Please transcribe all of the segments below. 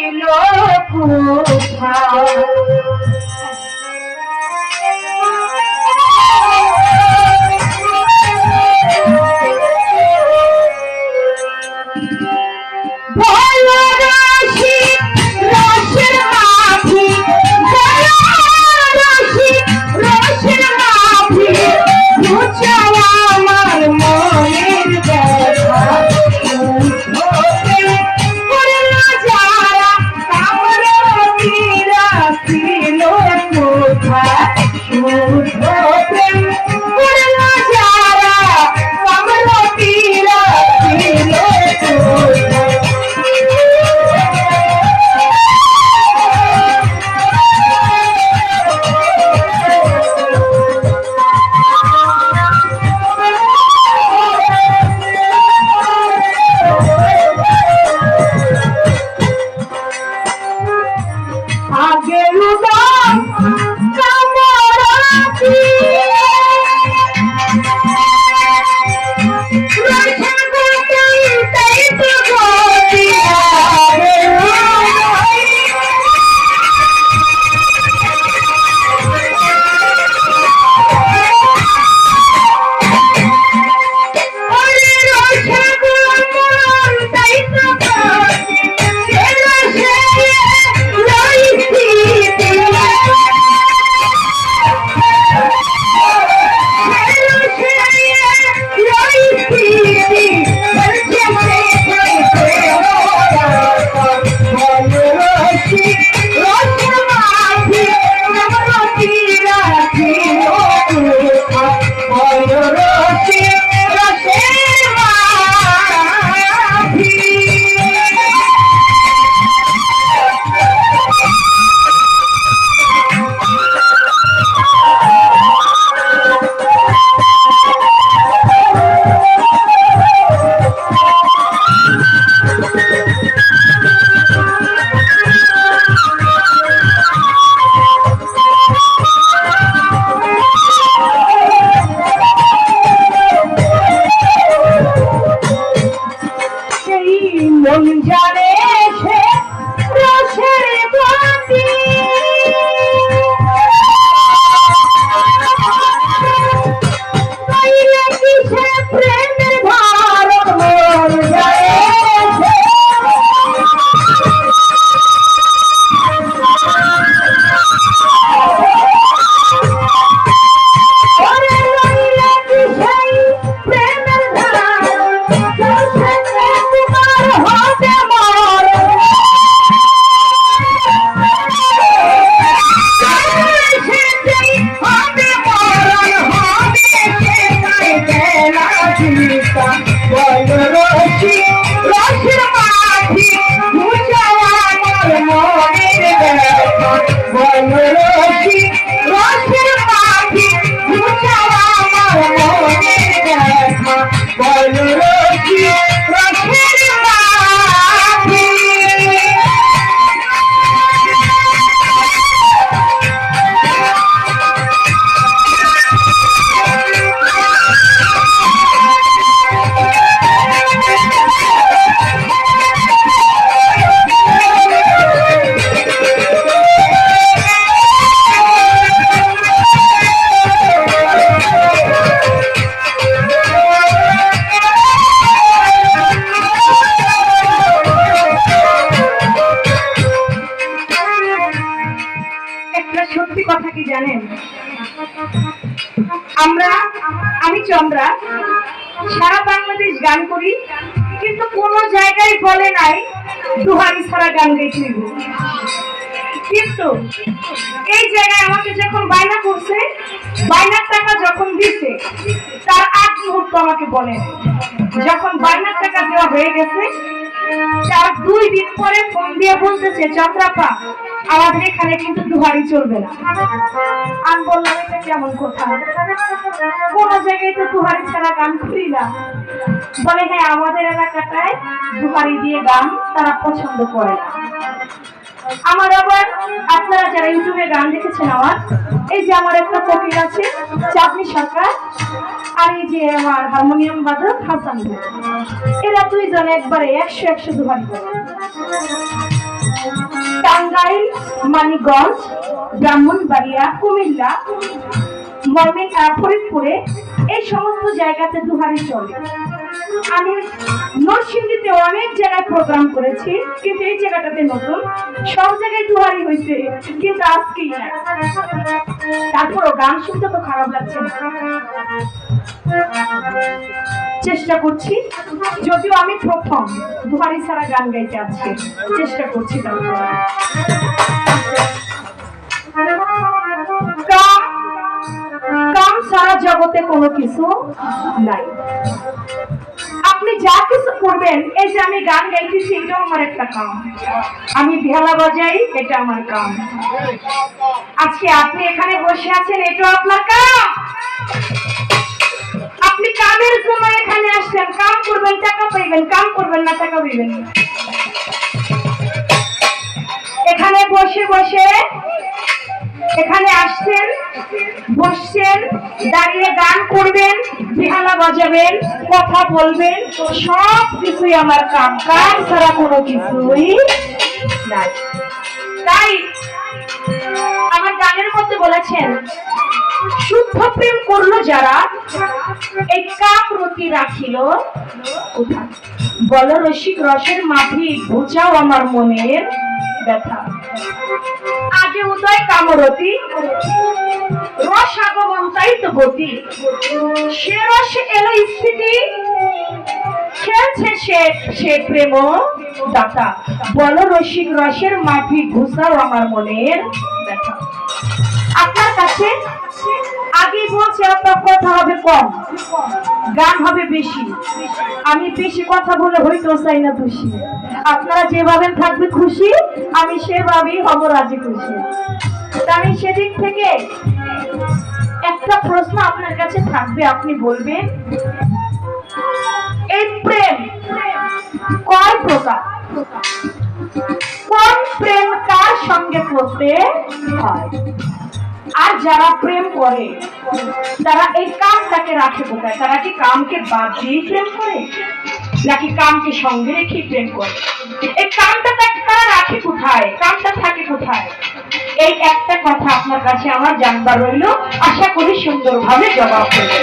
ছিল কোথায় আমি চন্দ্রা সারা বাংলাদেশ গান করি, কিন্তু কোন জায়গায় বলে নাই দুহারি ছাড়া গান গাইতে হইব। কিন্তু এই জায়গায় আমাকে যখন বায়না করছে, বায়নার টাকা যখন দিছে তার আগ মুহূর্ত আমাকে বলে, যখন বায়নার টাকা দেওয়া হয়ে গেছে তার 2 দিন পরে ফোন দিয়ে বলতেছে, চন্দ্রাপা আমাদের এখানে কিন্তু দুহারি চলবে না। আমি বললাম এটা কেমন কথা, কোন জায়গায় তো দুহারি ছাড়া গান করি না। বলে হ্যাঁ, আমাদের এলাকাটায় দুহারি দিয়ে গান তারা পছন্দ করে না। আমার আবার আপনারা যারা ইউটিউবে গান দেখেছেন, আমার এই যে আমার একটা কপিল আছে চাঁদনি সরকার, আর এই যে আমার হারমোনিয়াম বাদক হাসান, এরা 2 জন একবারে 100 দুহারি করে। টাঙ্গাইল, মানিকগঞ্জ, ব্রাহ্মণবাড়িয়া, কুমিল্লা, ফরিদপুরে এই সমস্ত জায়গাতে দুহারি চলে। আমি নরসিংদীতে অনেক জায়গায় প্রোগ্রাম করেছি, কিন্তু এই জায়গাটাতে নতুন, সব জায়গায় দুহারি হয়েছে, কিন্তু আজকেই না। তারপরও গান শুনতে তো খারাপ লাগছে না, চেষ্টা করছি, যদিও আমি প্রথম দুহারি ছাড়া গান গাইতে আজকে চেষ্টা করছি। কাম সারা জগতে কোনো কিছু নাই। আপনি যা কিছু করবেন, এই যে আমি গান গাইতেছি, এটাও আমার একটা কাম। আমি ভেলা বাজাই, এটা আমার কাম। আজকে আপনি এখানে বসে আছেন, এটাও আপনার কাম। আপনি কামের জন্য এখানে আসছেন, কাম করবেন টাকা পাইবেন, কাম করবেন না টাকা পাইবেন। এখানে বসে বসে এখানে আসছেন, বসছেন, দাঁড়িয়ে গান করবেন, বিহালা বাজাবেন, কথা বলবেন, সব কিছুই আমার কাম। কাম ছাড়া কোনো কিছুই নাই। তাই আমার গানের মধ্যে বলেছেন, শুদ্ধ প্রেম করলো যারা, এই কাম রতি রাখিল কোথায়। বল রসিক রসের মাফি, বুঝাও আমার মনের ব্যথা। আগে উদয় কামরতি, রস আগমন তাই তো গতি। সে রসে এলো স্থিতি, খেলছে সে প্রেম দাতা। বল রসিক রসের মাফি, ঘুষাও আমার মনের ব্যথা। আপনার কাছে আগে বলছে আপনার কথা হবে কম, গান হবে বেশি। আমি বেশি কথা বলে হইতেও চাই না খুশি। আপনারা যেভাবে থাকবে খুশি, আমি সেভাবেই হব রাজি খুশি। আমি সেদিক থেকে একটা প্রশ্ন আপনার কাছে থাকবে, আপনি বলবেন, এই প্রেম কয় প্রকার, কোন প্রেম কার সঙ্গে করতে হয়, আর যারা প্রেম করে তারা এই কামটাকে রাখে কোথায়? তারা কি কামকে বাদ দিয়ে প্রেম করে, নাকি কামকে সঙ্গে রেখে প্রেম করে? এই কামটা তারা রাখে কোথায়, কামটা থাকে কোথায়? এই একটা কথা আপনার কাছে আমার জানবার রইল, আশা করি সুন্দরভাবে জবাব দেবে।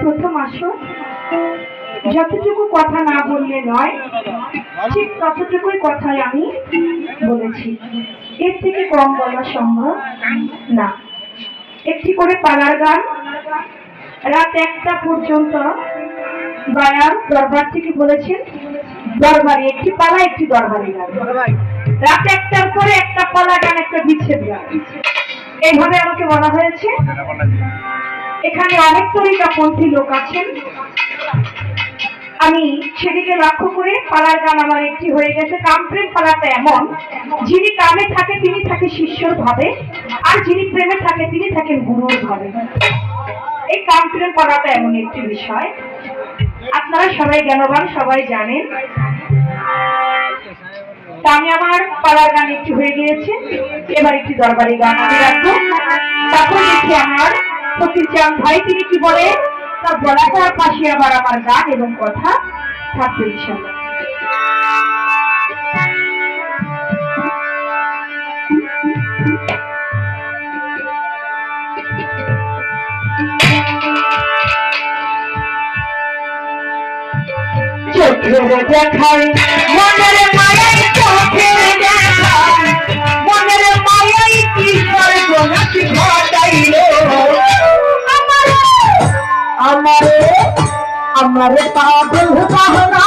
প্রথম আসো, যতটুকু কথা না বললে নয়, ঠিক ততটুকুই কথাই আমি বলেছি, এর থেকে কম বলা সম্ভব না। একটি করে পালার গান রাত 1টা পর্যন্ত বায়ার দরবার থেকে বলেছেন, দরবারে একটি পালা, একটি দরবারি গান। রাত 1টার পরে একটা পালা গান, একটা বিচ্ছেদ গান, এইভাবে আমাকে বলা হয়েছে। এখানে অনেক তরিকাপন্থী লোক আছেন। আমি সেদিকে লক্ষ্য করে পালার গান আমার একটি হয়ে গেছে। কামপ্রেম পালাটা এমন, যিনি কামে থাকে তিনি থাকে শিষ্যর ভাবে, আর যিনি প্রেমে থাকে তিনি থাকেন গুরুর ভাবে। এই কামপ্রেম পালাটা এমন একটি বিষয়, আপনারা সবাই জ্ঞানবান, সবাই জানেন। তা আমি আমার পালার গান একটি হয়ে গিয়েছে, এবার একটি দরবারি গান আমি রাখবো। তখন দেখি আমার ফকিরচাঁদ ভাই তিনি কি বলে, তার বলাটার পাশে আবার আমার গান এবং কথা থাকবে ইনশাআল্লাহ। চোখের দেখাই মনের মায়াই, চোখের দেখাই মনের মায়াই কি সর্বনাশ ঘটাইল আমারে পাগল বাহনা